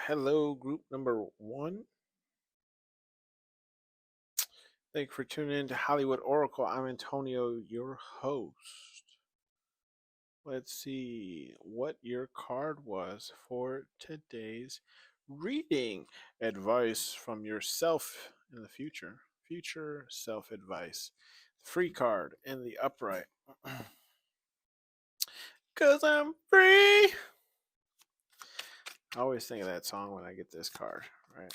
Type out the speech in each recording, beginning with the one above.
Hello, group number one. Thank you for tuning in to Hollywood Oracle. I'm Antonio, your host. Let's see what your card was for today's reading. Advice from yourself in the future. Future self advice. Free card in the upright. Cause I'm free. I always think of that song when I get this card, right?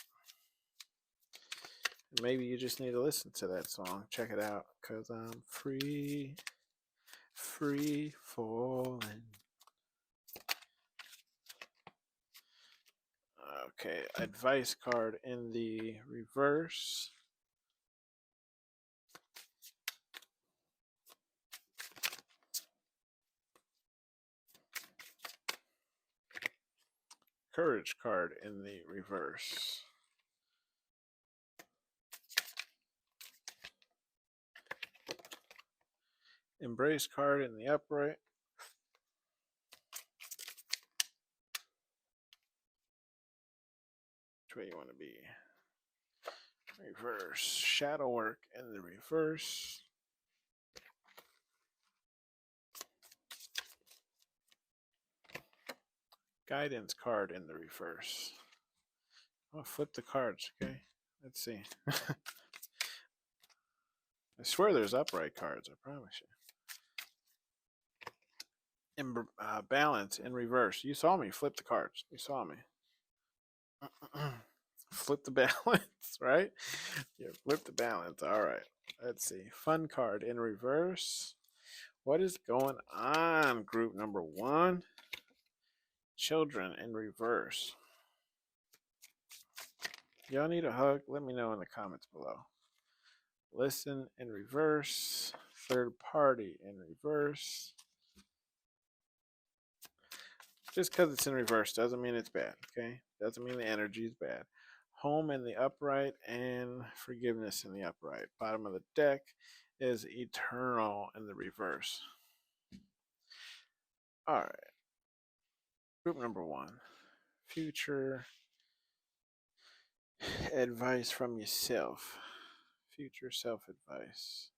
Maybe you just need to listen to that song. Check it out. Cause I'm free. Free falling. Okay, advice card in the reverse. Courage card in the reverse. Embrace card in the upright. Which way you want to be? Reverse. Shadow work in the reverse. Guidance card in the reverse. I'll flip the cards, okay? Let's see. I swear there's upright cards, I promise you. Balance in reverse. You saw me flip the cards. You saw me. Flip the balance, right? Yeah, flip the balance. All right. Let's see. Fun card in reverse. What is going on, group number one? Children in reverse. Y'all need a hug? Let me know in the comments below. Listen in reverse. Third party in reverse. Just because it's in reverse doesn't mean it's bad, okay? Doesn't mean the energy is bad. Home in the upright and forgiveness in the upright. Bottom of the deck is eternal in the reverse. All right. Group number one. Future advice from yourself. Future self advice.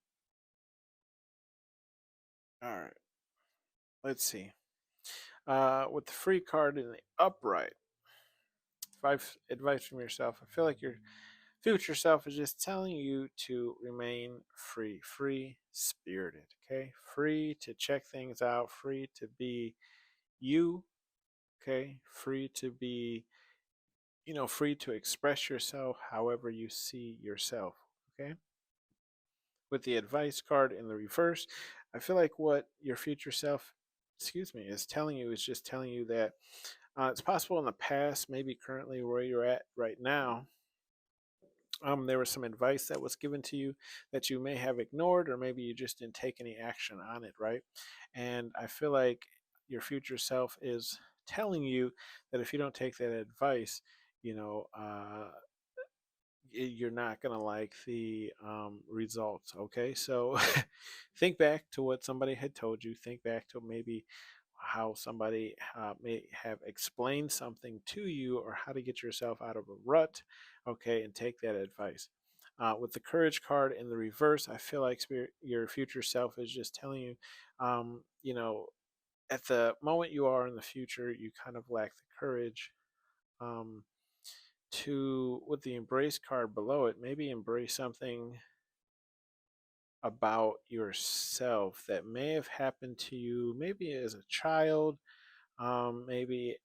All right. Let's see. With the free card in the upright, advice from yourself. I feel like your future self is just telling you to remain free spirited, okay? Free to check things out, free to be you, okay? Free to be, free to express yourself however you see yourself, okay? With the advice card in the reverse, I feel like what your future self, is telling you is just telling you that it's possible in the past, maybe currently where you're at right now, there was some advice that was given to you that you may have ignored, or maybe you just didn't take any action on it, right? And I feel like your future self is telling you that if you don't take that advice, you know, you're not going to like the results. Okay. So think back to what somebody had told you. Think back to maybe how somebody may have explained something to you, or how to get yourself out of a rut. Okay. And take that advice. With the courage card in the reverse, I feel like your future self is just telling you, at the moment you are in the future, you kind of lack the courage. With the embrace card below it, maybe embrace something about yourself that may have happened to you, maybe as a child, maybe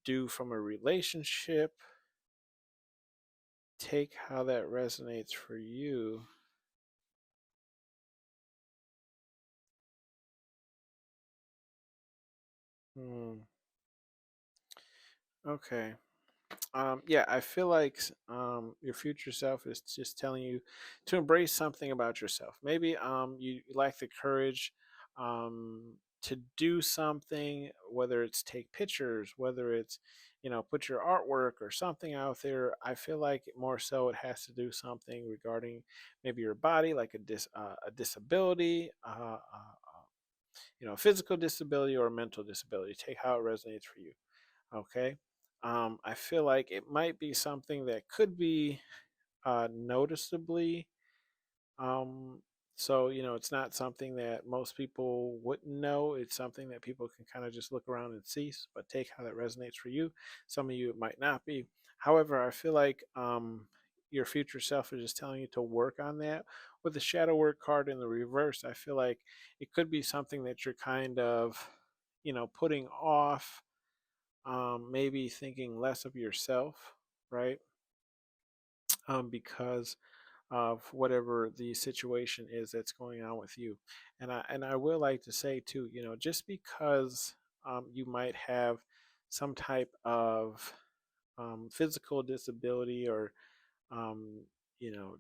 due from a relationship. Take how that resonates for you. Okay. Yeah, I feel like your future self is just telling you to embrace something about yourself. Maybe you lack the courage to do something, whether it's take pictures, whether it's put your artwork or something out there. I feel like more so it has to do something regarding maybe your body, like a disability, a physical disability or a mental disability. Take how it resonates for you. Okay. I feel like it might be something that could be noticeably. Um, it's not something that most people wouldn't know. It's something that people can kind of just look around and see, but take how that resonates for you. Some of you, it might not be. However, I feel like your future self is just telling you to work on that. With the shadow work card in the reverse, I feel like it could be something that you're kind of, putting off, maybe thinking less of yourself, right? Because of whatever the situation is that's going on with you. And I will like to say too, just because you might have some type of physical disability or um, you know,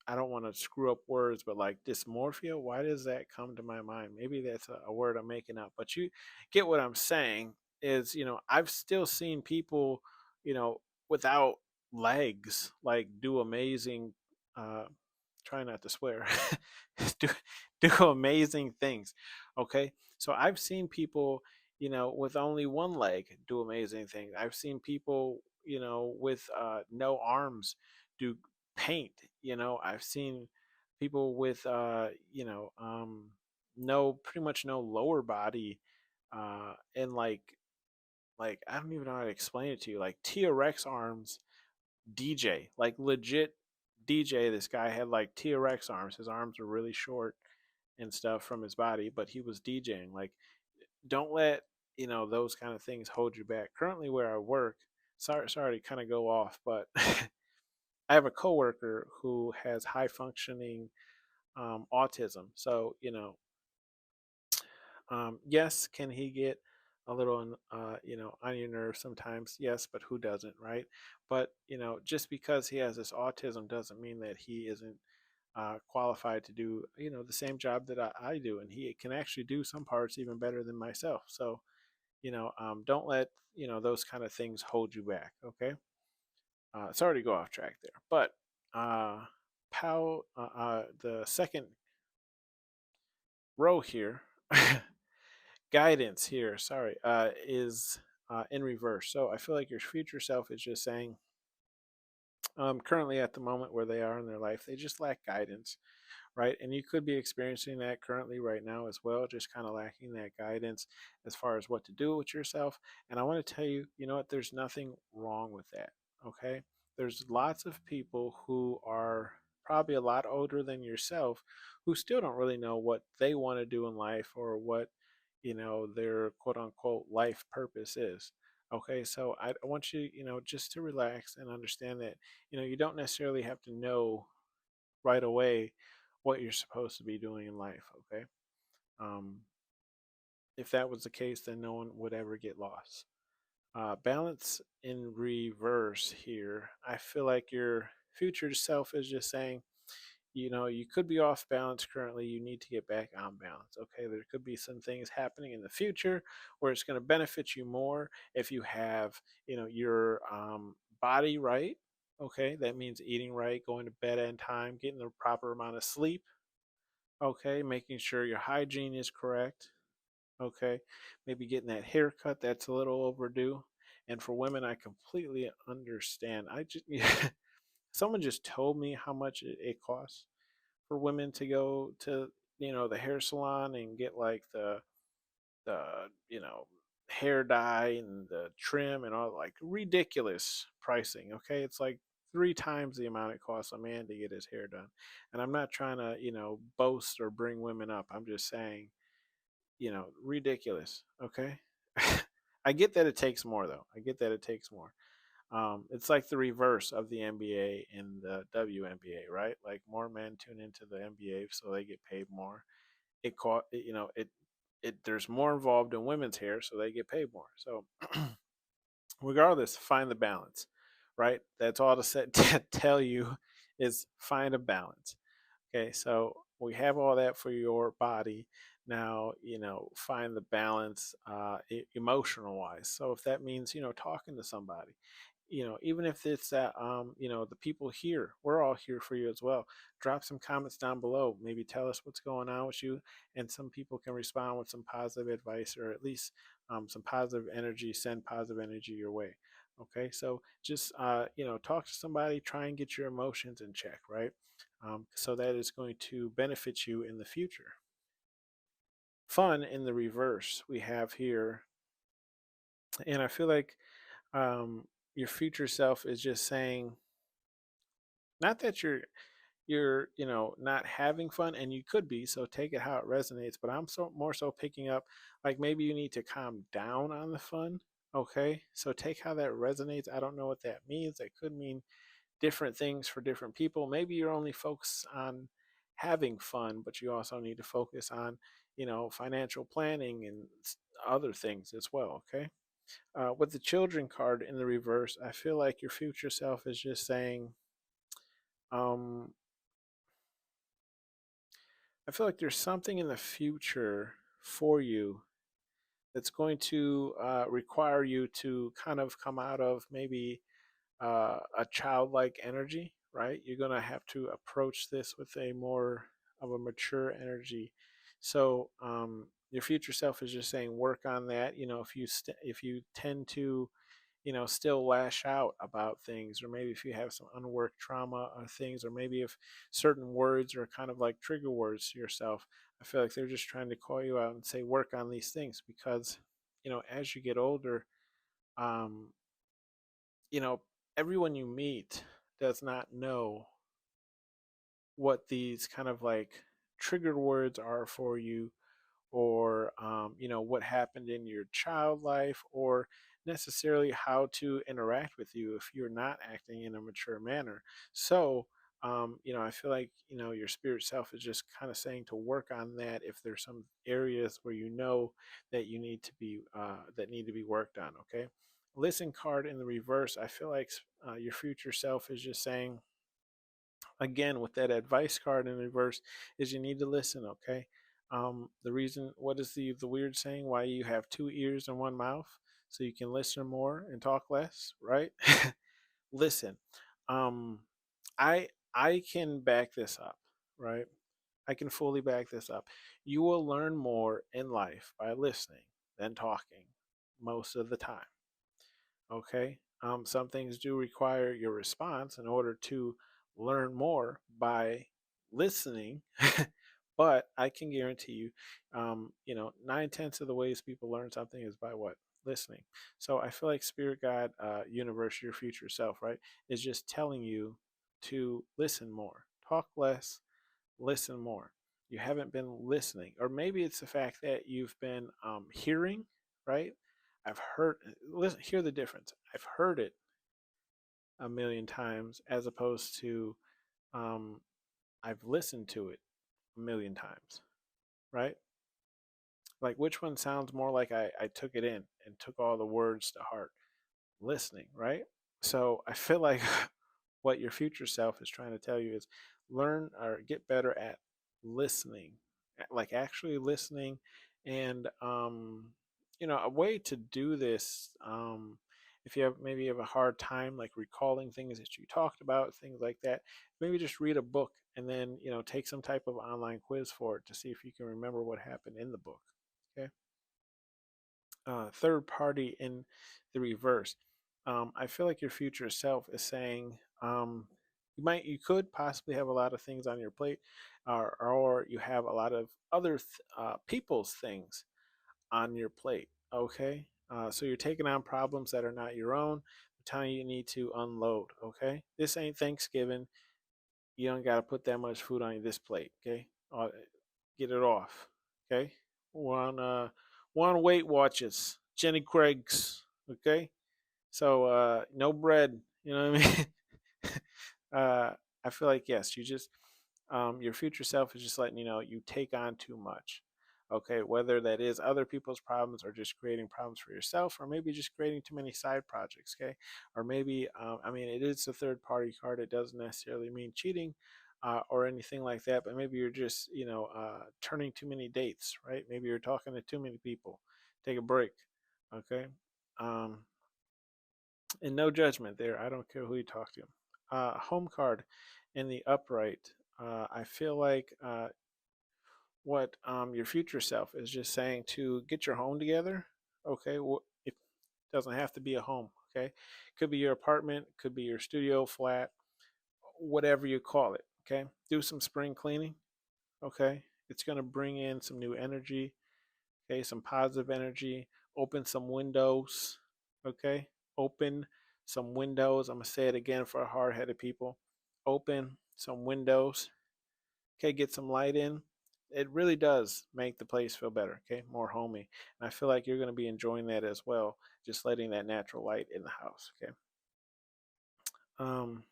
I don't want to screw up words, but like dysmorphia, why does that come to my mind? Maybe that's a word I'm making up, but you get what I'm saying is, I've still seen people, you know, without legs, like do amazing, uh, try not to swear, do, do amazing things. Okay. So I've seen people, with only one leg do amazing things. I've seen people, with no arms do paint. I've seen people with no, pretty much no lower body, and like I don't even know how to explain it to you, like T-Rex arms, DJ, like legit DJ. This guy had like T-Rex arms. His arms were really short and stuff from his body, but he was DJing. Like, don't let those kind of things hold you back. Currently, where I work, sorry to kind of go off, but I have a coworker who has high functioning autism. So, yes, can he get a little, on your nerves sometimes? Yes, but who doesn't, right? But, just because he has this autism doesn't mean that he isn't qualified to do, the same job that I do. And he can actually do some parts even better than myself. So, don't let, those kind of things hold you back. Okay. Sorry to go off track there, but the second row here, guidance here, sorry, is in reverse. So I feel like your future self is just saying, currently at the moment where they are in their life, they just lack guidance, right? And you could be experiencing that currently right now as well, just kind of lacking that guidance as far as what to do with yourself. And I want to tell you, you know what, there's nothing wrong with that. Okay. There's lots of people who are probably a lot older than yourself who still don't really know what they want to do in life or what, their quote unquote life purpose is. Okay, so I want you, just to relax and understand that, you don't necessarily have to know right away what you're supposed to be doing in life. Okay. Um, if that was the case, then no one would ever get lost. Balance in reverse here. I feel like your future self is just saying, you could be off balance currently. You need to get back on balance. Okay. There could be some things happening in the future where it's going to benefit you more if you have, your body right. Okay. That means eating right, going to bed on time, getting the proper amount of sleep. Okay, making sure your hygiene is correct. Okay, maybe getting that haircut that's a little overdue. And for women, I completely understand. I just someone just told me how much it costs for women to go to the hair salon and get like the hair dye and the trim and all, like ridiculous pricing. Okay, it's like three times the amount it costs a man to get his hair done. And I'm not trying to boast or bring women up. I'm just saying, ridiculous. Okay. I get that it takes more though. I get that it takes more. It's like the reverse of the NBA and the WNBA, right? Like more men tune into the NBA so they get paid more. It caught, it there's more involved in women's hair, so they get paid more. So regardless, find the balance. right? That's all to, to tell you is find a balance. Okay, so we have all that for your body. Now, find the balance emotional wise. So if that means, talking to somebody, even if it's that, the people here, we're all here for you as well. Drop some comments down below. Maybe tell us what's going on with you, and some people can respond with some positive advice, or at least some positive energy, send positive energy your way. Okay, so just, talk to somebody, try and get your emotions in check, right? So that is going to benefit you in the future. Fun in the reverse we have here, and I feel like your future self is just saying, not that you're not having fun, and you could be, so take it how it resonates, but I'm so more so picking up, like, maybe you need to calm down on the fun. Okay, so take how that resonates. I don't know what that means. That could mean different things for different people. Maybe you're only focused on having fun, but you also need to focus on, financial planning and other things as well. Okay. With the children card in the reverse, I feel like your future self is just saying, um, I feel like there's something in the future for you that's going to require you to kind of come out of maybe a childlike energy, right? You're going to have to approach this with a more of a mature energy. So your future self is just saying, work on that. If you tend to, still lash out about things, or maybe if you have some unworked trauma or things, or maybe if certain words are kind of like trigger words to yourself, I feel like they're just trying to call you out and say, work on these things, because, as you get older, um, you know, everyone you meet does not know what these kind of like triggered words are for you, or what happened in your child life, or necessarily how to interact with you if you're not acting in a mature manner. So I feel like, your spirit self is just kind of saying to work on that if there's some areas where that you need to be that need to be worked on. Okay. Listen card in the reverse, I feel like your future self is just saying, again, with that advice card in reverse, is you need to listen. Okay. The reason, what is the weird saying, why you have two ears and one mouth? So you can listen more and talk less, right? Listen. um I can back this up, right? I can fully back this up. You will learn more in life by listening than talking most of the time. Okay. Some things do require your response in order to learn more by listening, but I can guarantee you, 9/10 of the ways people learn something is by what? Listening. So I feel like Spirit God, Universe, your future self, right, is just telling you to listen more, talk less, listen more. You haven't been listening, or maybe it's the fact that you've been hearing, right? I've heard, listen, hear the difference. I've heard it a million times as opposed to um, I've listened to it a million times, right? Like, which one sounds more like I took it in and took all the words to heart? Listening, right? So I feel like what your future self is trying to tell you is learn or get better at listening, like actually listening. And a way to do this, if you have, maybe you have a hard time like recalling things that you talked about, things like that, maybe just read a book, and then take some type of online quiz for it to see if you can remember what happened in the book. Okay. Third party in the reverse. I feel like your future self is saying, you could possibly have a lot of things on your plate, or you have a lot of other people's things on your plate. Okay, so you're taking on problems that are not your own. The time you need to unload. Okay, this ain't Thanksgiving. You don't got to put that much food on this plate. Okay, get it off. Okay, one Weight Watchers, Jenny Craig's. Okay, so no bread. You know what I mean? uh, I feel like, yes, you just your future self is just letting you know you take on too much. Okay, whether that is other people's problems or just creating problems for yourself, or maybe just creating too many side projects. Okay, or maybe I mean, it is a third party card. It doesn't necessarily mean cheating. Or anything like that, but maybe you're just, turning too many dates, right? Maybe you're talking to too many people. Take a break, okay? Um, and no judgment there. I don't care who you talk to. Home card in the upright. I feel like what your future self is just saying to get your home together. Okay, well, it doesn't have to be a home. Okay, could be your apartment, could be your studio flat, whatever you call it. Okay, do some spring cleaning. Okay, it's going to bring in some new energy. Okay, some positive energy. Open some windows. Okay, open some windows. I'm going to say it again for hard headed people. Open some windows. Okay, get some light in. It really does make the place feel better. Okay, more homey. And I feel like you're going to be enjoying that as well, just letting that natural light in the house. Okay. Um,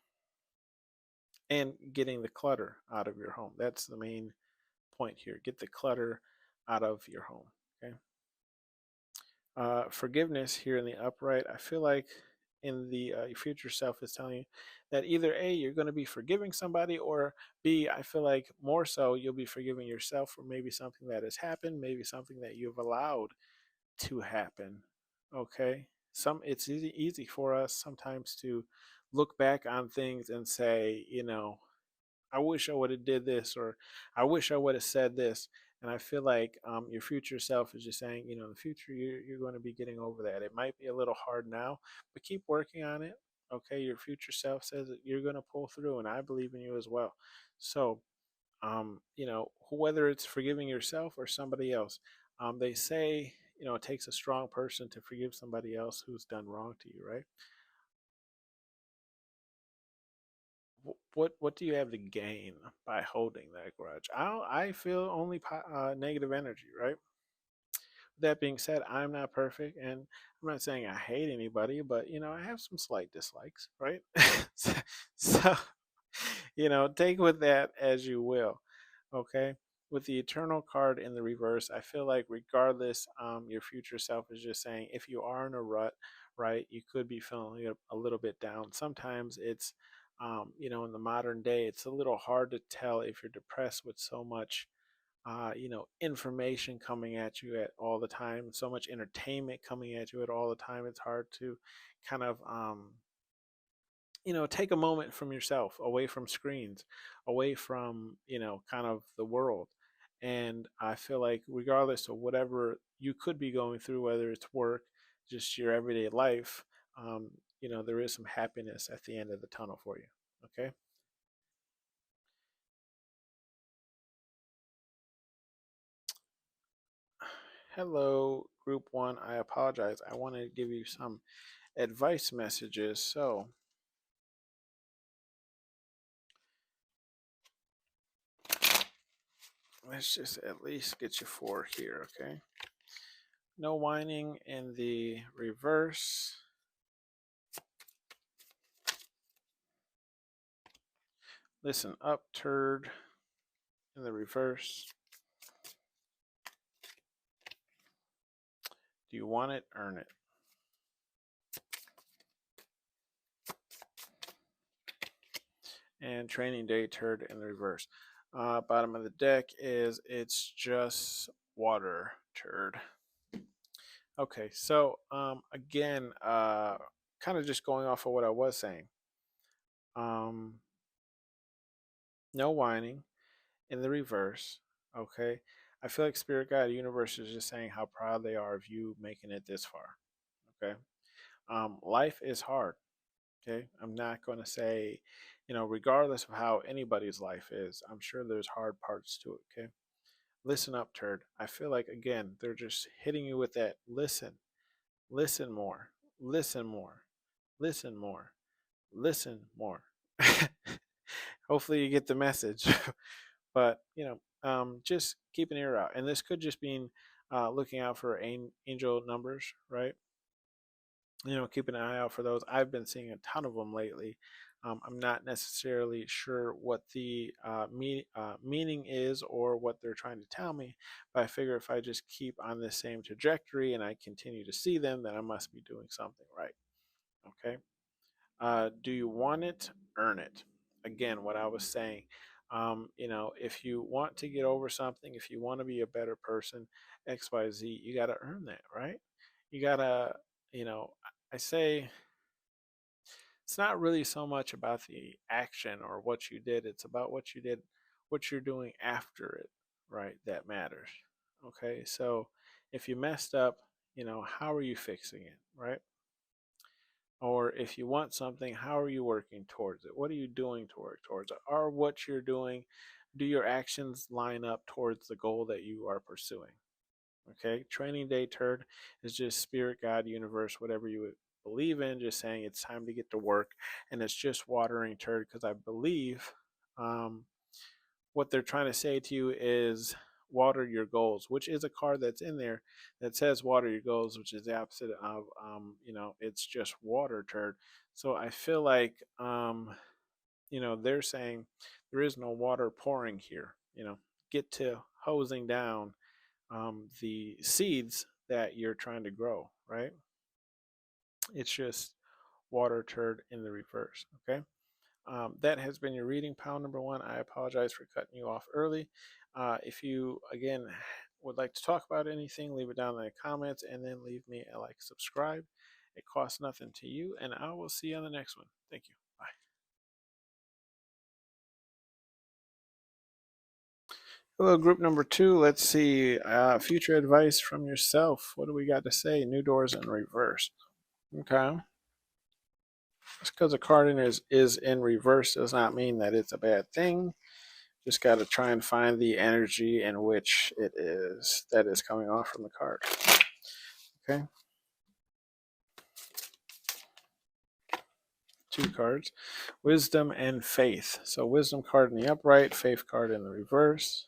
and getting the clutter out of your home. That's the main point here. Get the clutter out of your home. Okay. Forgiveness here in the upright, I feel like in the your future self is telling you that either A, you're going to be forgiving somebody, or B, I feel like more so you'll be forgiving yourself for maybe something that has happened, maybe something that you've allowed to happen. Okay. It's easy for us sometimes to look back on things and say, I wish I would have did this, or I wish I would have said this. And I feel like your future self is just saying, in the future, you're going to be getting over that. It might be a little hard now, but keep working on it. Okay. Your future self says that you're going to pull through, and I believe in you as well. So, whether it's forgiving yourself or somebody else, they say, it takes a strong person to forgive somebody else who's done wrong to you, right? What do you have to gain by holding that grudge? I feel only negative energy, right? That being said, I'm not perfect, and I'm not saying I hate anybody, but I have some slight dislikes, right? so, take with that as you will. Okay. With the eternal card in the reverse, I feel like regardless, your future self is just saying if you are in a rut, right, you could be feeling a little bit down. Sometimes it's, in the modern day, it's a little hard to tell if you're depressed with so much information coming at you at all the time, so much entertainment coming at you at all the time. It's hard to kind of, take a moment from yourself, away from screens, away from, kind of the world. And I feel like, regardless of whatever you could be going through, whether it's work, just your everyday life, there is some happiness at the end of the tunnel for you. Okay. Hello, group one. I apologize. I wanted to give you some advice messages. So let's just at least get you four here, okay? No whining in the reverse. Listen up, turd, in the reverse. Do you want it? Earn it. And training day, turd, in the reverse. Bottom of the deck is it's just water, turd. Okay, so again, kind of just going off of what I was saying. Um, no whining in the reverse. Okay, I feel like Spirit Guide Universe is just saying how proud they are of you making it this far. Okay, life is hard. Okay, I'm not going to say, regardless of how anybody's life is, I'm sure there's hard parts to it. Okay, listen up, turd. I feel like, again, they're just hitting you with that. Listen, listen more, listen more, listen more, listen more. Hopefully, you get the message. But just keep an ear out, and this could just mean looking out for angel numbers, right? Keep an eye out for those. I've been seeing a ton of them lately. I'm not necessarily sure what the meaning is or what they're trying to tell me, but I figure if I just keep on the same trajectory and I continue to see them, then I must be doing something right. Okay. Do you want it? Earn it. Again, what I was saying. If you want to get over something, if you want to be a better person, XYZ, you got to earn that, right? You got to, you know, I say it's not really so much about the action or what you did, it's about what you did, what you're doing after it, right? That matters. Okay. So if you messed up, how are you fixing it, right? Or if you want something, how are you working towards it? What are you doing to work towards it? Or what you're doing, do your actions line up towards the goal that you are pursuing? Okay, training day turd is just spirit, God, universe, whatever you believe in, just saying it's time to get to work. And it's just watering turd because I believe um, what they're trying to say to you is water your goals, which is a card that's in there that says water your goals, which is the opposite of, it's just water turd. So I feel like, they're saying there is no water pouring here, get to hosing down the seeds that you're trying to grow, right? It's just water turd in the reverse, okay? That has been your reading, pile number one. I apologize for cutting you off early. If you, again, would like to talk about anything, leave it down in the comments and then leave me a like, subscribe. It costs nothing to you, and I will see you on the next one. Thank you. Bye. Hello, group number two. Let's see. Future advice from yourself. What do we got to say? New doors in reverse. Okay. Just because a card is in reverse does not mean that it's a bad thing. Just got to try and find the energy in which it is that is coming off from the card. Okay. Two cards, wisdom and faith. So wisdom card in the upright, faith card in the reverse.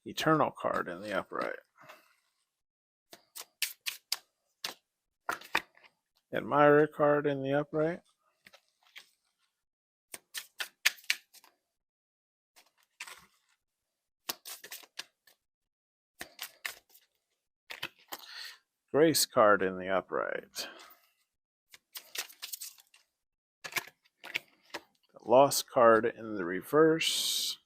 Eternal card in the upright. Admirer card in the upright. Grace card in the upright. The lost card in the reverse.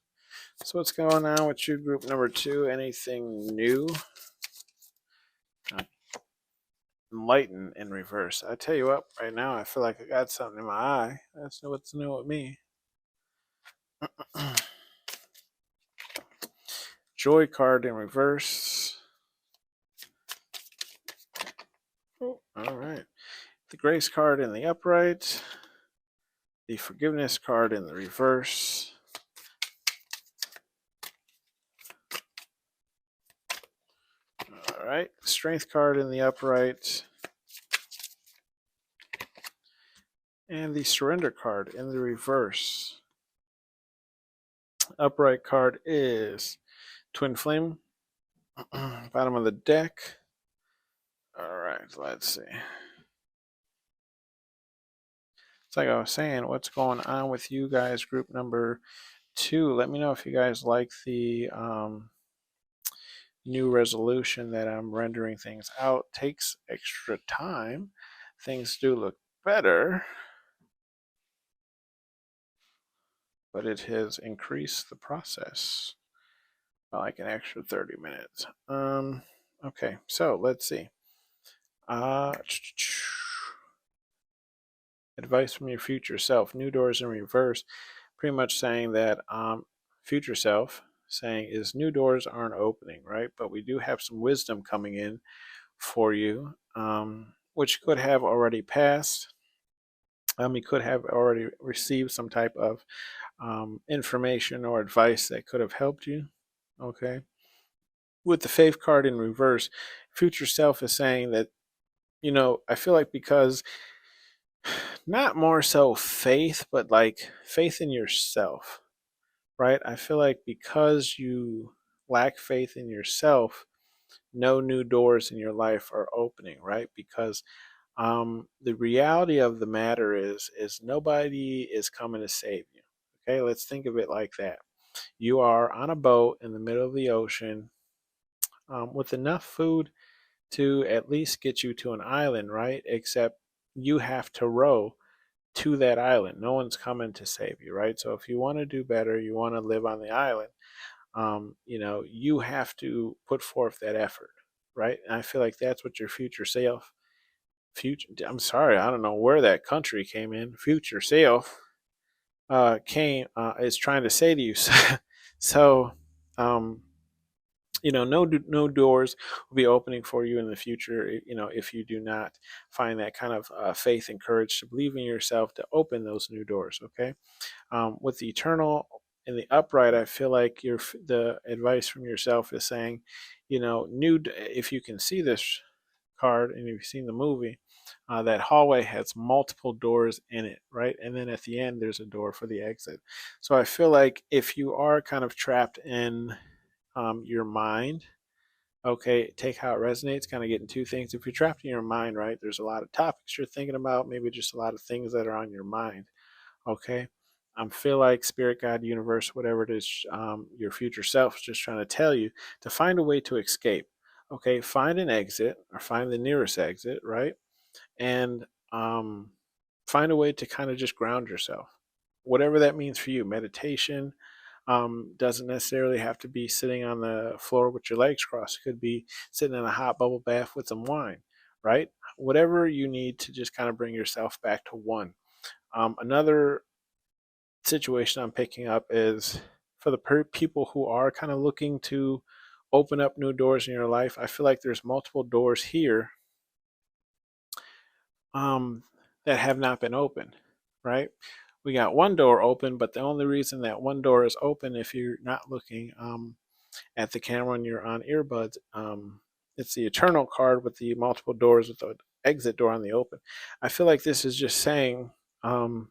So what's going on with you, group number two? Anything new? Enlighten in reverse. I tell you what, right now I feel like I got something in my eye. That's what's new with me. Joy card in reverse. Oh, all right. The grace card in the upright. The forgiveness card in the reverse. All right. Strength card in the upright. And the surrender card in the reverse. Upright card is Twin Flame. Bottom of the deck. All right, let's see. It's like I was saying, what's going on with you guys, group number two? Let me know if you guys like the new resolution that I'm rendering things out. Takes extra time. Things do look better, but it has increased the process by like an extra 30 minutes. Okay, so let's see. Advice from your future self. New doors in reverse. Pretty much saying that future self saying is new doors aren't opening, right? But we do have some wisdom coming in for you, which could have already passed. You could have already received some type of information or advice that could have helped you. Okay. With the faith card in reverse, future self is saying that, I feel like because not more so faith, but like faith in yourself, right? I feel like because you lack faith in yourself, no new doors in your life are opening, right? Because the reality of the matter is nobody is coming to save you. Okay, let's think of it like that. You are on a boat in the middle of the ocean with enough food to at least get you to an island, right? Except you have to row to that island. No one's coming to save you, right? So if you want to do better, you want to live on the island, you have to put forth that effort, right? And I feel like that's what your future self, future, I'm sorry, I don't know where that country came in, future self, is trying to say to you. So, um, no doors will be opening for you in the future. If you do not find that kind of faith and courage to believe in yourself to open those new doors. Okay, with the eternal and the upright, I feel like the advice from yourself is saying, if you can see this card and you've seen the movie, that hallway has multiple doors in it, right? And then at the end, there's a door for the exit. So I feel like if you are kind of trapped in your mind, okay, take how it resonates, kind of getting two things. If you're trapped in your mind, right, there's a lot of topics you're thinking about, maybe just a lot of things that are on your mind, okay? I feel like spirit, God, universe, whatever it is, your future self is just trying to tell you to find a way to escape. Okay, find an exit or find the nearest exit, right? And find a way to kind of just ground yourself, whatever that means for you. Meditation doesn't necessarily have to be sitting on the floor with your legs crossed. It could be sitting in a hot bubble bath with some wine, right? Whatever you need to just kind of bring yourself back to one. Another situation I'm picking up is for the people who are kind of looking to open up new doors in your life. I feel like there's multiple doors here um, that have not been opened, right? We got one door open, but the only reason that one door is open, if you're not looking at the camera and you're on earbuds, it's the eternal card with the multiple doors with the exit door on the open. I feel like this is just saying, um,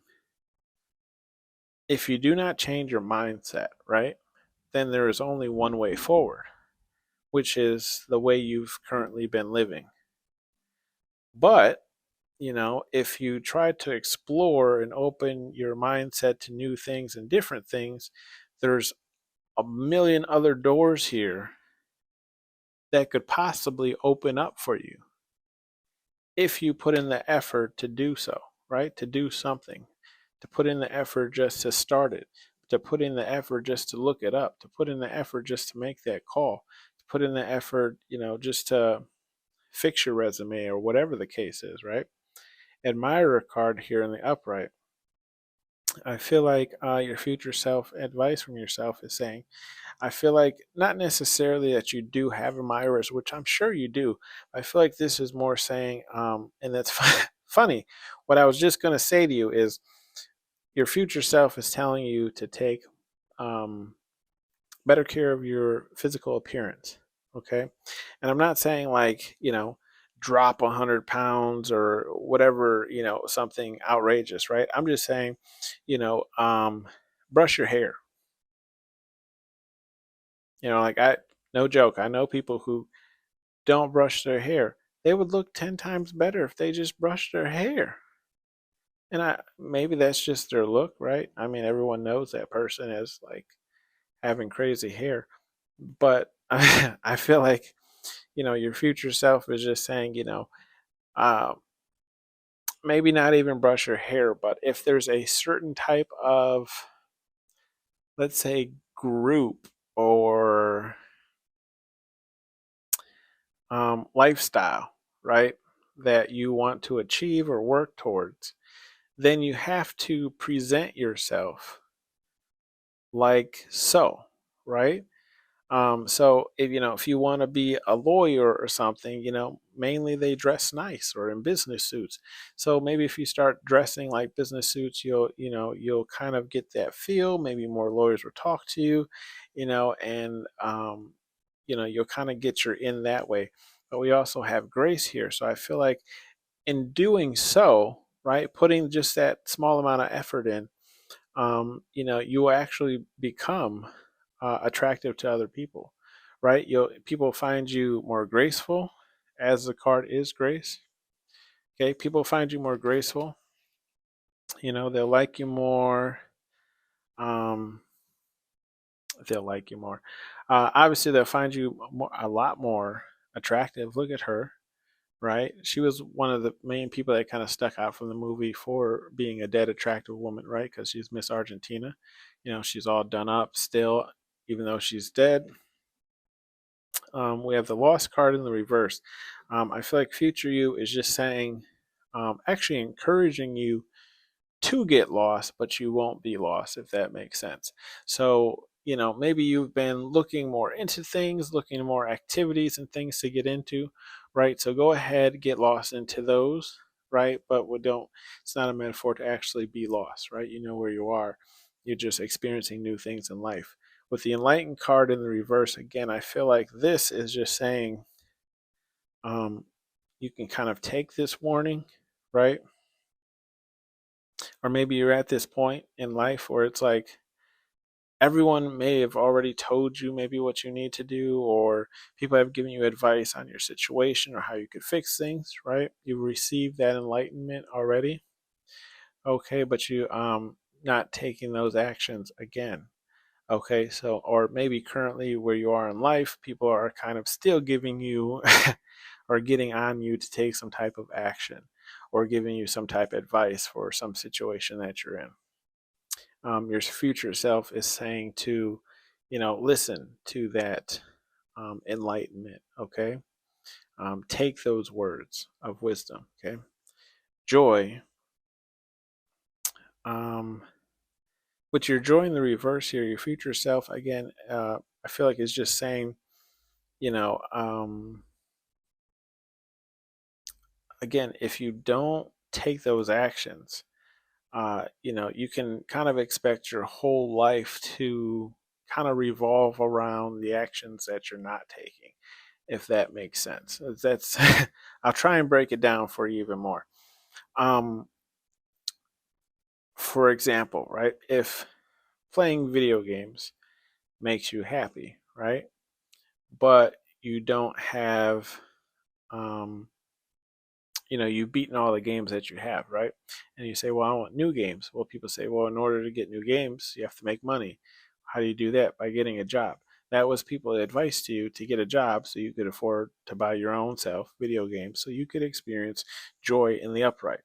if you do not change your mindset, right, then there is only one way forward, which is the way you've currently been living. But if you try to explore and open your mindset to new things and different things, there's a million other doors here that could possibly open up for you if you put in the effort to do so, right? To do something, to put in the effort just to start it, to put in the effort just to look it up, to put in the effort just to make that call, to put in the effort, just to fix your resume or whatever the case is, right? Admirer card here in the upright. I feel like your future self, advice from yourself is saying, I feel like not necessarily that you do have admirers, which I'm sure you do. I feel like this is more saying, and that's funny. What I was just going to say to you is your future self is telling you to take um, better care of your physical appearance. Okay. And I'm not saying like, drop 100 pounds or whatever, something outrageous, right? I'm just saying, brush your hair. No joke, I know people who don't brush their hair. They would look 10 times better if they just brushed their hair. And maybe that's just their look, right? I mean, everyone knows that person is like having crazy hair. But I feel like, your future self is just saying, uh, maybe not even brush your hair, but if there's a certain type of, let's say, group or lifestyle, right, that you want to achieve or work towards, then you have to present yourself like so, right? So if you want to be a lawyer or something, mainly they dress nice or in business suits. So maybe if you start dressing like business suits, you'll kind of get that feel. Maybe more lawyers will talk to you, and you'll kind of get your in that way. But we also have grace here, so I feel like in doing so, right, putting just that small amount of effort in, you will actually become attractive to other people, right? People find you more graceful, as the card is grace. Okay, people find you more graceful. They'll like you more. Um, they'll like you more. Obviously, they'll find you a lot more attractive. Look at her, right? She was one of the main people that kind of stuck out from the movie for being a dead attractive woman, right? Because she's Miss Argentina. She's all done up still, even though she's dead. We have the lost card in the reverse. I feel like future you is just saying, actually encouraging you to get lost, but you won't be lost, if that makes sense. So, maybe you've been looking more into things, looking more activities and things to get into, right? So go ahead, get lost into those, right? But it's not a metaphor to actually be lost, right? You know where you are. You're just experiencing new things in life. With the enlightened card in the reverse, again, I feel like this is just saying, um, you can kind of take this warning, right? Or maybe you're at this point in life where it's like everyone may have already told you maybe what you need to do, or people have given you advice on your situation or how you could fix things, right? You received that enlightenment already. Okay, but you not taking those actions again. Okay, so or maybe currently where you are in life, people are kind of still giving you or getting on you to take some type of action or giving you some type of advice for some situation that you're in. Your future self is saying to, listen to that enlightenment. Okay, take those words of wisdom. Okay, joy. Um, with your joy in the reverse here, your future self again. I feel like is just saying, you know, um, again, if you don't take those actions, you can kind of expect your whole life to kind of revolve around the actions that you're not taking, if that makes sense. That's I'll try and break it down for you even more. Um, for example, right, if playing video games makes you happy, right, but you don't have um, you've beaten all the games that you have, right? And you say, well, I want new games. Well, people say, well, in order to get new games, you have to make money. How do you do that? By getting a job. That was people's advice to you, to get a job so you could afford to buy your own self video games so you could experience joy in the upright.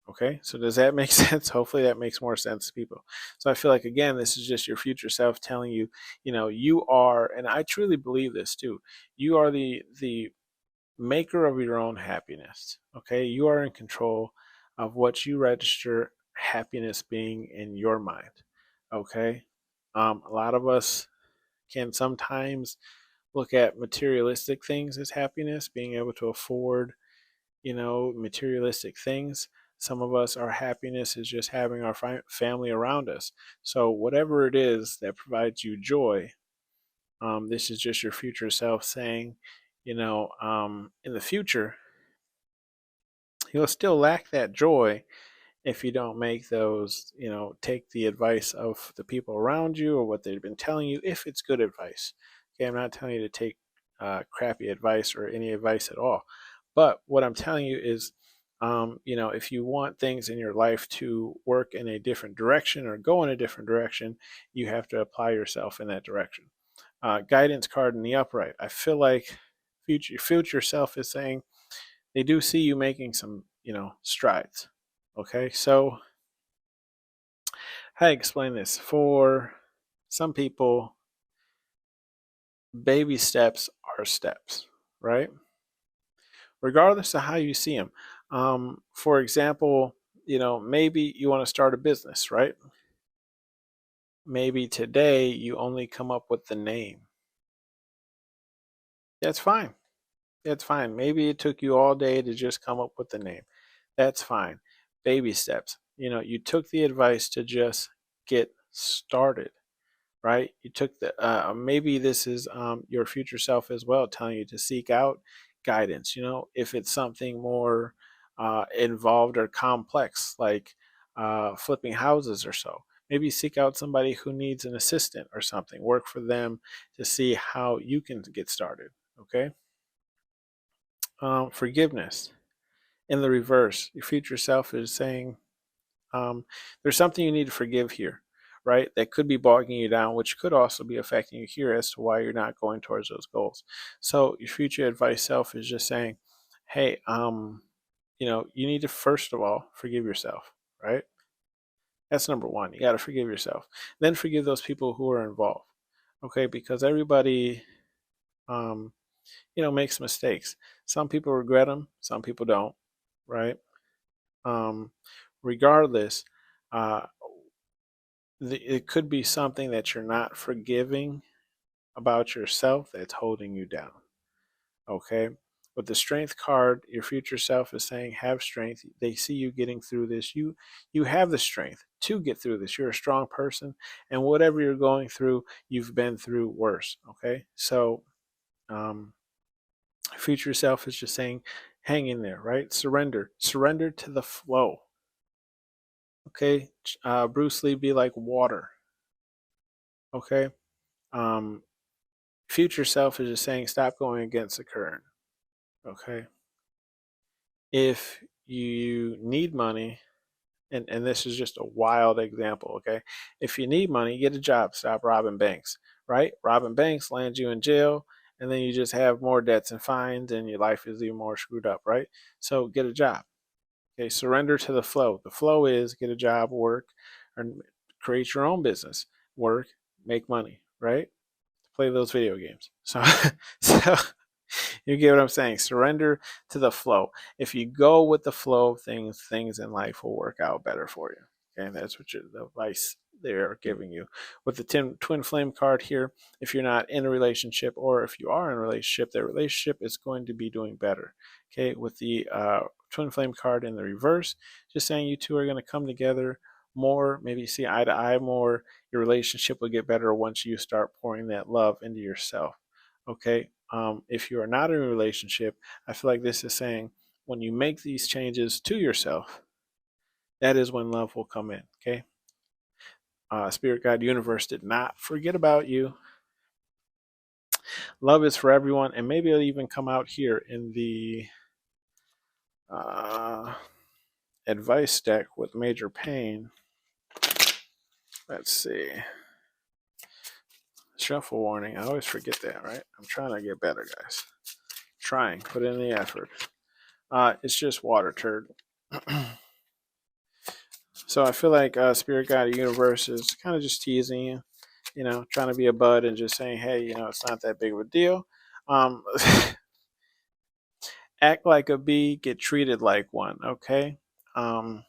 Okay, so does that make sense? Hopefully that makes more sense to people. So I feel like, again, this is just your future self telling you, you are, and I truly believe this too, you are the maker of your own happiness. Okay, you are in control of what you register happiness being in your mind. Okay, a lot of us can sometimes look at materialistic things as happiness, being able to afford, materialistic things. Some of us, our happiness is just having our family around us. So, whatever it is that provides you joy, this is just your future self saying, in the future, you'll still lack that joy if you don't make those, take the advice of the people around you or what they've been telling you, if it's good advice. Okay, I'm not telling you to take crappy advice or any advice at all. But what I'm telling you is, if you want things in your life to work in a different direction or go in a different direction, you have to apply yourself in that direction. Guidance card in the upright. I feel like future self is saying they do see you making some, strides. Okay, so how do I explain this? For some people, baby steps are steps, right? Regardless of how you see them. For example, maybe you want to start a business, right? Maybe today you only come up with the name. That's fine. That's fine. Maybe it took you all day to just come up with the name. That's fine. Baby steps. You took the advice to just get started, right? You took maybe this is your future self as well, telling you to seek out guidance. If it's something more involved or complex, like flipping houses or so. Maybe seek out somebody who needs an assistant or something. Work for them to see how you can get started. Okay. Forgiveness. In the reverse, your future self is saying, there's something you need to forgive here, right? That could be bogging you down, which could also be affecting you here as to why you're not going towards those goals. So your future advice self is just saying, hey, you need to first of all forgive yourself, right? That's number one. You got to forgive yourself. Then forgive those people who are involved, okay? Because everybody, um, makes mistakes. Some people regret them, some people don't, right? Um, Regardless, uh, it could be something that you're not forgiving about yourself that's holding you down. Okay. With the strength card, your future self is saying, have strength. They see you getting through this. You have the strength to get through this. You're a strong person. And whatever you're going through, you've been through worse. Okay. So um future self is just saying, hang in there, right? Surrender. Surrender to the flow. Okay. Bruce Lee, be like water. Okay. Um, Future self is just saying, stop going against the current. Okay. If you need money, and this is just a wild example, okay? If you need money, get a job, stop robbing banks, right? Robbing banks lands you in jail, and then you just have more debts and fines, and your life is even more screwed up, right? So get a job. Okay, surrender to the flow. The flow is get a job, work, or create your own business, work, make money, right? Play those video games. So, so you get what I'm saying? Surrender to the flow. If you go with the flow of things, things in life will work out better for you. Okay, and that's what the advice they're giving you. With the twin flame card here, if you're not in a relationship or if you are in a relationship, that relationship is going to be doing better. Okay, with the twin flame card in the reverse, just saying you two are going to come together more, maybe see eye to eye more. Your relationship will get better once you start pouring that love into yourself. Okay. If you are not in a relationship, I feel like this is saying when you make these changes to yourself, that is when love will come in. Okay. Spirit guide universe did not forget about you. Love is for everyone, and maybe it'll even come out here in the uh, advice deck with major pain. Let's see. Shuffle warning. I always forget that, right? I'm trying to get better, guys. Trying. Put in the effort. It's just water turd. So I feel like Spirit Guide Universe is kind of just teasing you, trying to be a bud and just saying, hey, it's not that big of a deal. Um, Act like a bee, get treated like one, okay? Um,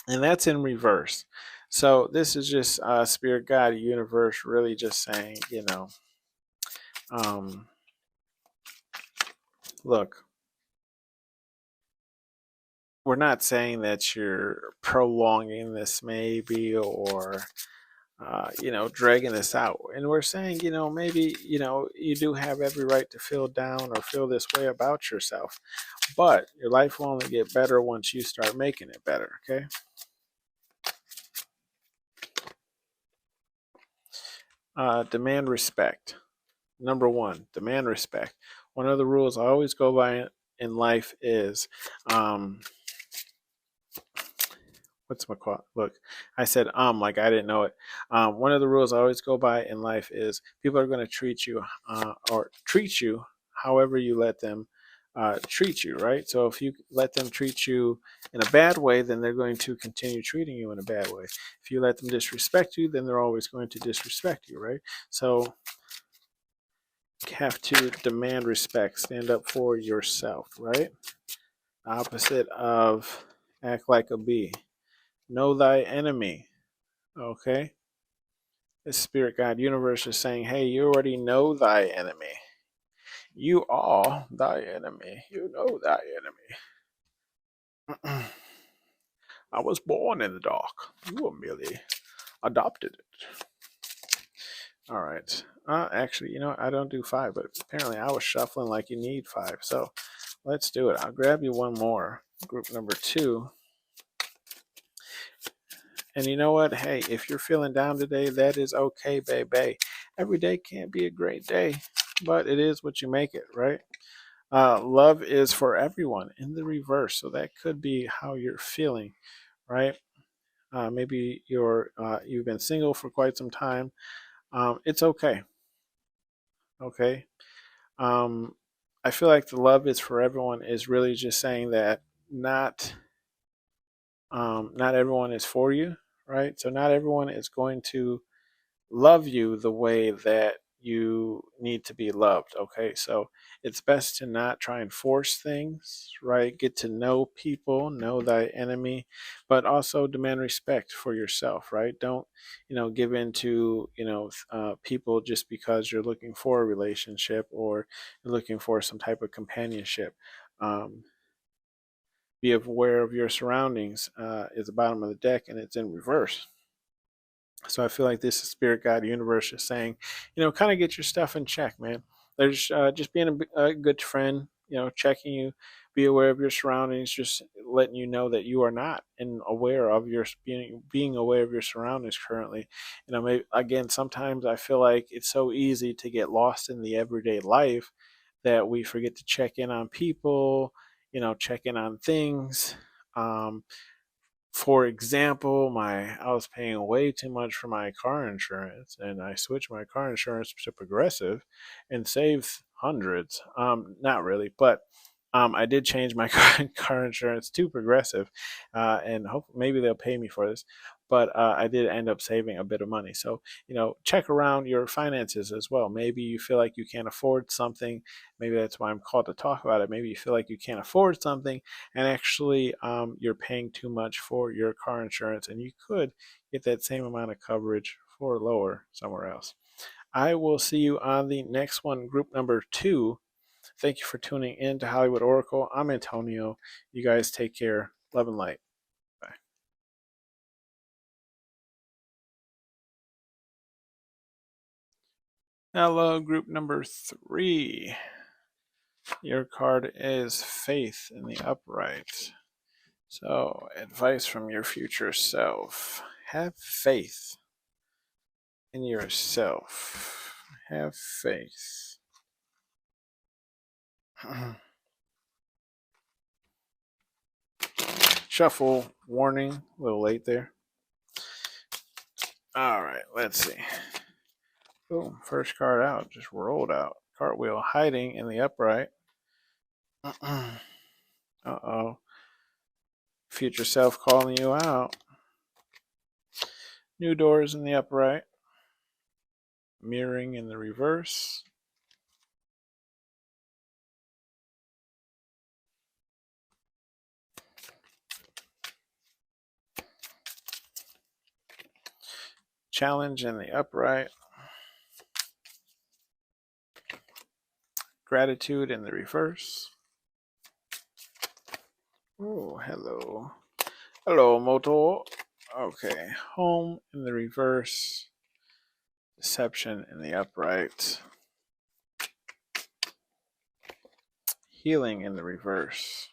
and that's in reverse. So this is just Spirit Guide Universe really just saying, um, look, we're not saying that you're prolonging this maybe or dragging this out. And we're saying, maybe, you do have every right to feel down or feel this way about yourself, but your life will only get better once you start making it better. Okay. Demand respect. Number one, demand respect. One of the rules I always go by in life is, what's my quote? Look, I said like I didn't know it. One of the rules I always go by in life is people are going to treat you or treat you however you let them treat you, right? So if you let them treat you in a bad way, then they're going to continue treating you in a bad way. If you let them disrespect you, then they're always going to disrespect you, right? So you have to demand respect, stand up for yourself, right? Opposite of act like a bee. Know thy enemy. Okay. The spirit guide universe is saying, hey, you already know thy enemy. You are thy enemy. You know thy enemy. I was born in the dark. You were merely adopted it. All right. Actually, I don't do 5, but apparently I was shuffling like you need 5. So let's do it. I'll grab you one more. Group number 2. And you know what? Hey, if you're feeling down today, that is okay, baby. Every day can't be a great day, but it is what you make it, right? Love is for everyone in the reverse. So that could be how you're feeling, right? Maybe you've been single for quite some time. It's okay. Okay. Um, I feel like the love is for everyone is really just saying that not not everyone is for you, right? So not everyone is going to love you the way that you need to be loved. Okay, so it's best to not try and force things, right? Get to know people, know thy enemy, but also demand respect for yourself, right? Don't, give in to, people just because you're looking for a relationship or you're looking for some type of companionship. Um, be aware of your surroundings is the bottom of the deck and it's in reverse. So I feel like this is spirit guide universe is saying, kind of get your stuff in check, man. There's just being a good friend, checking you, be aware of your surroundings, just letting you know that you are not and aware of your being aware of your surroundings currently. Maybe, again, sometimes I feel like it's so easy to get lost in the everyday life that we forget to check in on people, check in on things. Um, for example, I was paying way too much for my car insurance, and I switched my car insurance to Progressive, and saved hundreds. Not really, but I did change my car insurance to Progressive, and hope maybe they'll pay me for this. But I did end up saving a bit of money. So check around your finances as well. Maybe you feel like you can't afford something. Maybe that's why I'm called to talk about it. Maybe you feel like you can't afford something and actually you're paying too much for your car insurance and you could get that same amount of coverage for lower somewhere else. I will see you on the next one, group number 2. Thank you for tuning in to Hollywood Oracle. I'm Antonio. You guys take care. Love and light. Bye. Hello, group number 3. Your card is Faith in the Upright. So, advice from your future self. Have faith in yourself. Have faith. Shuffle warning. A little late there. All right, let's see. Boom. First card out. Just rolled out. Cartwheel hiding in the upright. Uh-oh. Future self calling you out. New doors in the upright. Mirroring in the reverse. Challenge in the upright. Gratitude in the reverse. Oh, hello. Hello, Moto. Okay. Home in the reverse. Deception in the upright. Healing in the reverse.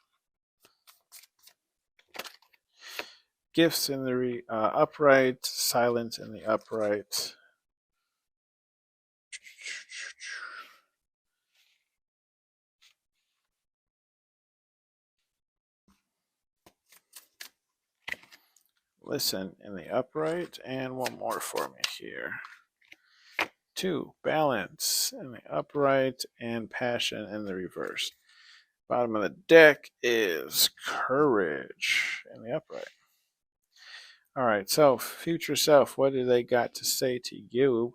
Gifts in the upright. Silence in the upright. Listen in the upright. And one more for me here. 2. Balance in the upright and passion in the reverse. Bottom of the deck is courage in the upright. All right, so future self, what do they got to say to you?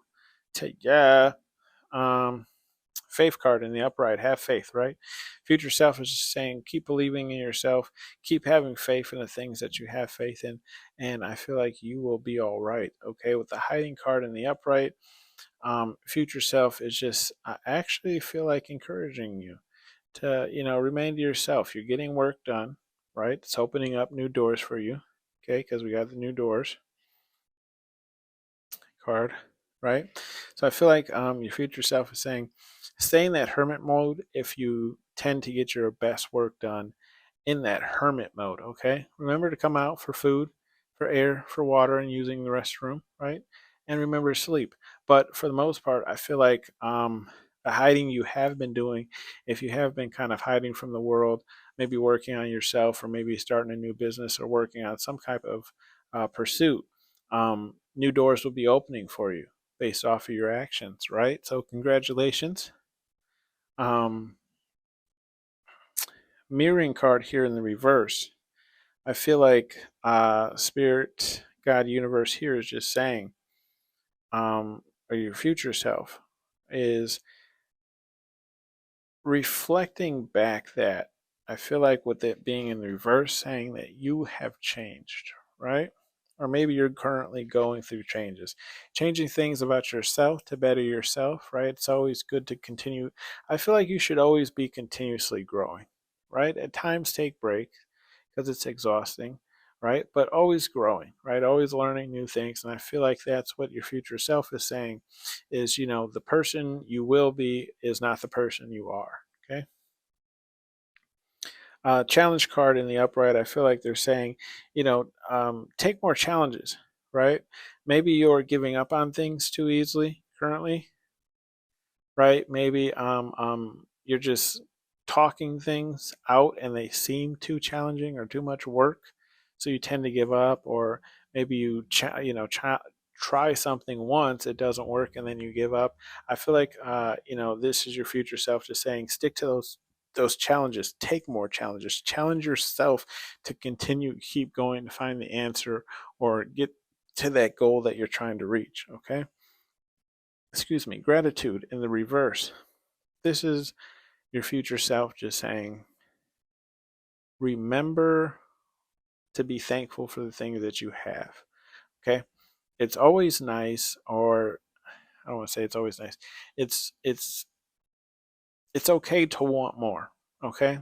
Faith card in the upright. Have faith, right? Future self is just saying, keep believing in yourself, keep having faith in the things that you have faith in, and I feel like you will be all right. Okay, with the hiding card in the upright, future self is just, I actually feel like encouraging you to, remain to yourself. You're getting work done, right? It's opening up new doors for you, okay? Because we got the new doors card, right? So I feel like your future self is saying, stay in that hermit mode if you tend to get your best work done in that hermit mode, okay? Remember to come out for food, for air, for water, and using the restroom, right? And remember to sleep. But for the most part, I feel like the hiding you have been doing, if you have been kind of hiding from the world, maybe working on yourself, or maybe starting a new business, or working on some type of pursuit, new doors will be opening for you based off of your actions, right? So, congratulations. Um, Mirroring card here in the reverse. I feel like Spirit, God, Universe here is just saying, or your future self is reflecting back that I feel like with it being in reverse, saying that you have changed, right? Or maybe you're currently going through changes, changing things about yourself to better yourself, right? It's always good to continue. I feel like you should always be continuously growing, right? At times take breaks because it's exhausting, right? But always growing, right? Always learning new things. And I feel like that's what your future self is saying is, the person you will be is not the person you are. Okay. Challenge card in the upright, I feel like they're saying, take more challenges, right? Maybe you're giving up on things too easily currently, right? Maybe you're just talking things out and they seem too challenging or too much work, so you tend to give up. Or maybe try something once, it doesn't work, and then you give up. I feel like this is your future self just saying, stick to those challenges, take more challenges, challenge yourself to continue, keep going to find the answer or get to that goal that you're trying to reach. Okay. Excuse me. Gratitude in the reverse. This is your future self just saying, remember to be thankful for the things that you have. Okay. It's always nice, or I don't want to say it's always nice. It's it's okay to want more. Okay.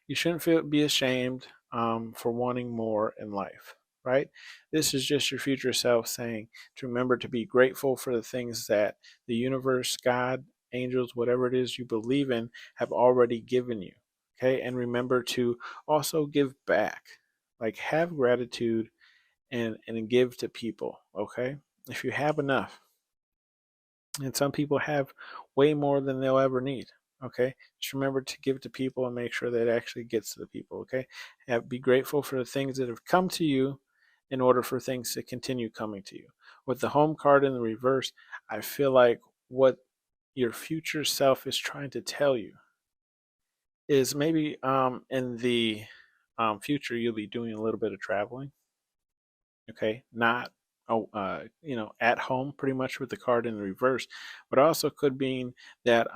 You shouldn't be ashamed for wanting more in life, right? This is just your future self saying to remember to be grateful for the things that the universe, God, angels, whatever it is you believe in, have already given you. Okay. And remember to also give back, like have gratitude and give to people. Okay. If you have enough, and some people have way more than they'll ever need. Okay, just remember to give to people and make sure that it actually gets to the people. Okay, be grateful for the things that have come to you in order for things to continue coming to you. With the home card in the reverse, I feel like what your future self is trying to tell you is maybe in the future you'll be doing a little bit of traveling. Okay, not at home pretty much with the card in the reverse, but also could mean that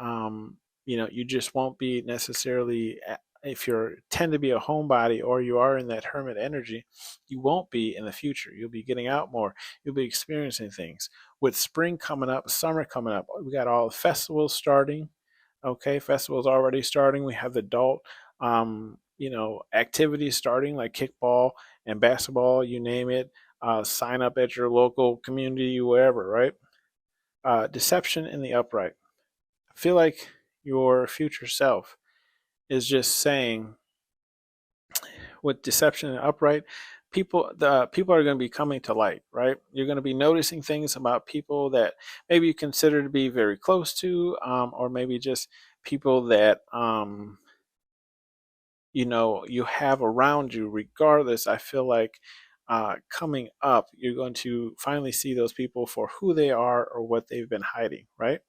you just won't be necessarily if you tend to be a homebody or you are in that hermit energy, you won't be in the future. You'll be getting out more. You'll be experiencing things. With spring coming up, summer coming up, we got all the festivals starting. Okay, festivals already starting. We have the adult activities starting like kickball and basketball, you name it. Sign up at your local community, wherever, right? Deception in the upright. I feel like your future self is just saying, with deception and upright, the people are going to be coming to light, right? You're going to be noticing things about people that maybe you consider to be very close to, or maybe just people that you have around you. Regardless, I feel like coming up you're going to finally see those people for who they are or what they've been hiding, right?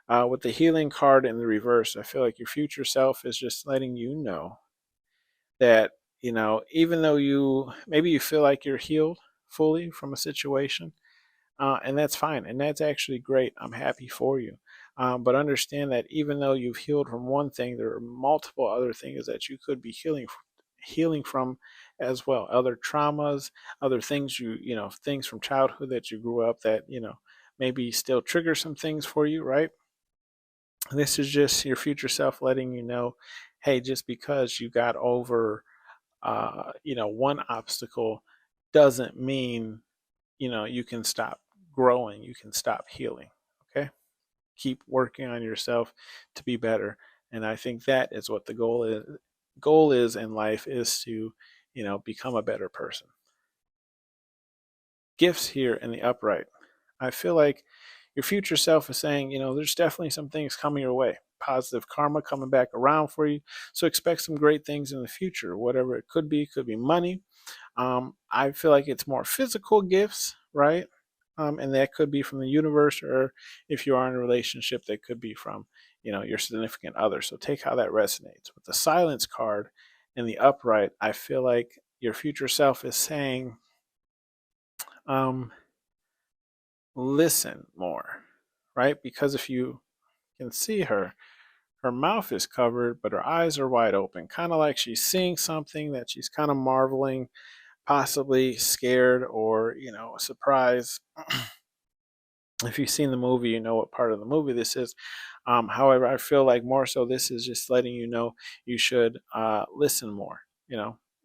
With the healing card in the reverse, I feel like your future self is just letting you know that even though you feel like you're healed fully from a situation, and that's fine, and that's actually great. I'm happy for you. But understand that even though you've healed from one thing, there are multiple other things that you could be healing from as well. Other traumas, other things things from childhood that you grew up that maybe still trigger some things for you, right? This is just your future self letting you know, hey, just because you got over one obstacle doesn't mean you can stop growing, you can stop healing. Okay, keep working on yourself to be better, and I think that is what the goal is in life, is to become a better person. gifts here in the upright. I feel like your future self is saying, there's definitely some things coming your way. Positive karma coming back around for you. So expect some great things in the future, whatever it could be money. I feel like it's more physical gifts, right? And that could be from the universe, or if you are in a relationship, that could be from, your significant other. So take how that resonates. With the silence card in the upright, I feel like your future self is saying, um, listen more, right? Because if you can see her, her mouth is covered, but her eyes are wide open, kind of like she's seeing something that she's kind of marveling, possibly scared or, surprised. If you've seen the movie, you know what part of the movie this is. However, I feel like more so this is just letting you know you should listen more.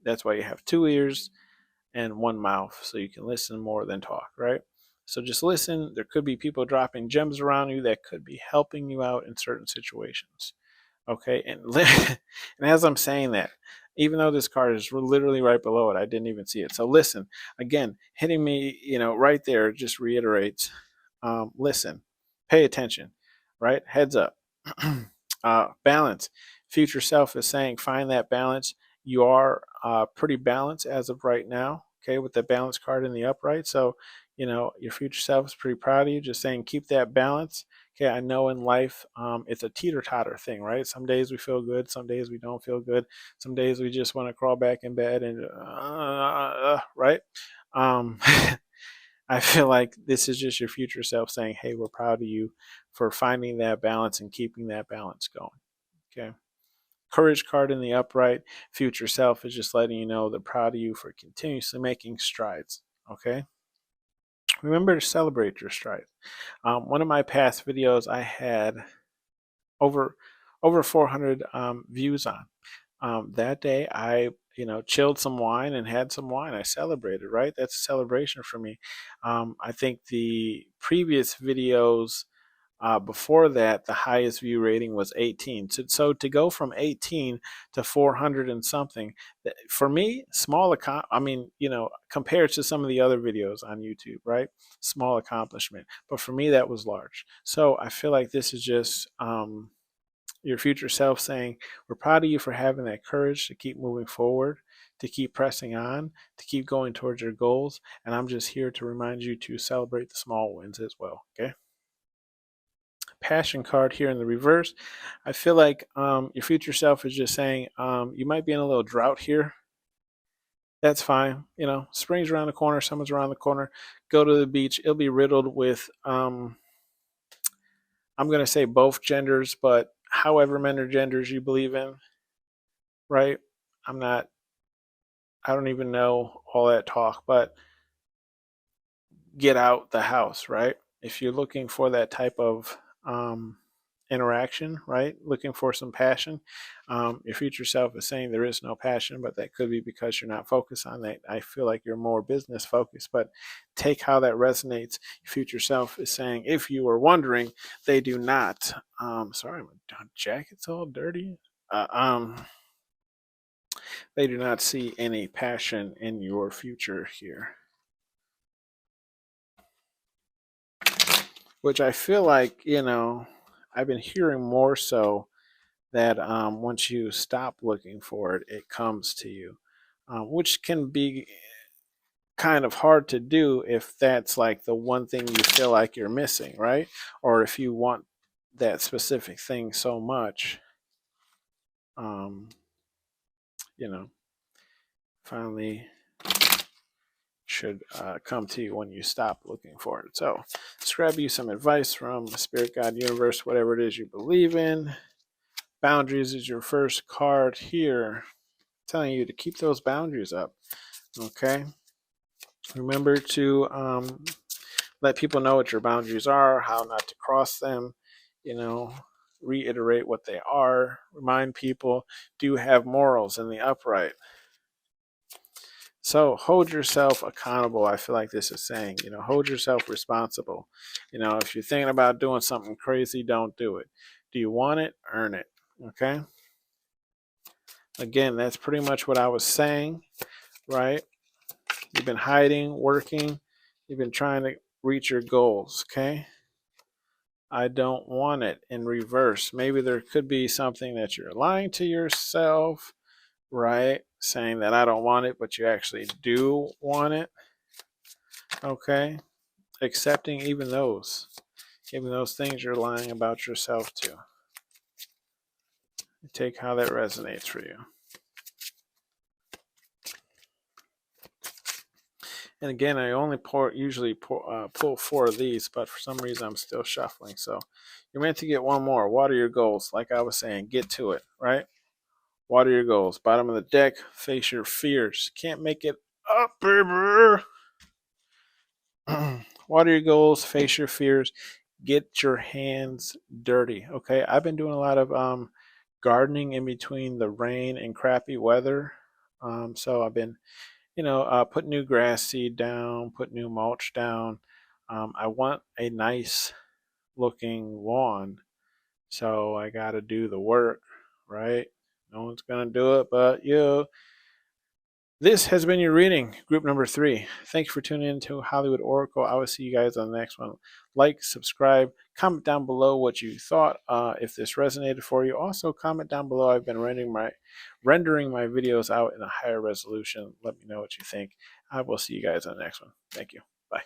That's why you have two ears and one mouth, so you can listen more than talk, right? So just listen. There could be people dropping gems around you that could be helping you out in certain situations. Okay, and and as I'm saying that, even though this card is literally right below it, I didn't even see it. So listen, again, hitting me, right there just reiterates, listen, pay attention, right? Heads up. Balance. Future self is saying find that balance. You are pretty balanced as of right now, okay, with the balance card in the upright. So, your future self is pretty proud of you. Just saying keep that balance. Okay, I know in life it's a teeter-totter thing, right? Some days we feel good, some days we don't feel good, some days we just want to crawl back in bed and right. um, I feel like this is just your future self saying, hey, we're proud of you for finding that balance and keeping that balance going. Okay, courage card in the upright, future self is just letting you know they're proud of you for continuously making strides. Okay, remember to celebrate your strides. One of my past videos I had over 400 views on. That day, I chilled some wine and had some wine. I celebrated. Right, that's a celebration for me. I think the previous videos before that, the highest view rating was 18. So to go from 18 to 400 and something, for me, small. I mean, compared to some of the other videos on YouTube, right? Small accomplishment. But for me, that was large. So I feel like this is just your future self saying, we're proud of you for having that courage to keep moving forward, to keep pressing on, to keep going towards your goals. And I'm just here to remind you to celebrate the small wins as well. Okay. Passion card here in the reverse. I feel like your future self is just saying you might be in a little drought here. That's fine. Spring's around the corner, summer's around the corner. Go to the beach. It'll be riddled with, I'm going to say both genders, but however many genders you believe in, right? I'm not, I don't even know all that talk, but get out the house, right? If you're looking for that type of interaction, right? Looking for some passion. Your future self is saying there is no passion, but that could be because you're not focused on that. I feel like you're more business focused, but take how that resonates. Your future self is saying, if you were wondering, they do not. Sorry, my jacket's all dirty. They do not see any passion in your future here. Which I feel like, I've been hearing more so that once you stop looking for it, it comes to you, which can be kind of hard to do if that's like the one thing you feel like you're missing, right? Or if you want that specific thing so much, um, finally should come to you when you stop looking for it. So let's grab you some advice from Spirit, God, Universe, whatever it is you believe in. Boundaries is your first card here, telling you to keep those boundaries up. Okay. Remember to let people know what your boundaries are, how not to cross them, you know, reiterate what they are, remind people, do have morals in the upright. So hold yourself accountable. I feel like this is saying, hold yourself responsible. If you're thinking about doing something crazy, don't do it. Do you want it? Earn it. Okay. Again, that's pretty much what I was saying, right? You've been hiding, working, You've been trying to reach your goals, okay? I don't want it in reverse. Maybe there could be something that you're lying to yourself, right? Saying that I don't want it, but you actually do want it, okay? Accepting even those things you're lying about yourself to. Take how that resonates for you. And again, I only usually pull 4 of these, but for some reason I'm still shuffling. So you're meant to get one more. What are your goals? Like I was saying, get to it, right? What are your goals? Bottom of the deck, face your fears. Can't make it up, baby. What are your goals? Face your fears. Get your hands dirty. Okay, I've been doing a lot of gardening in between the rain and crappy weather. So I've been, put new grass seed down, put new mulch down. I want a nice looking lawn, so I got to do the work, right? No one's gonna do it but you. This has been your reading, group number 3. Thank you for tuning in to Hollywood Oracle. I will see you guys on the next one. Like, subscribe, comment down below what you thought, if this resonated for you. Also, comment down below. I've been rendering my videos out in a higher resolution. Let me know what you think. I will see you guys on the next one. Thank you. Bye.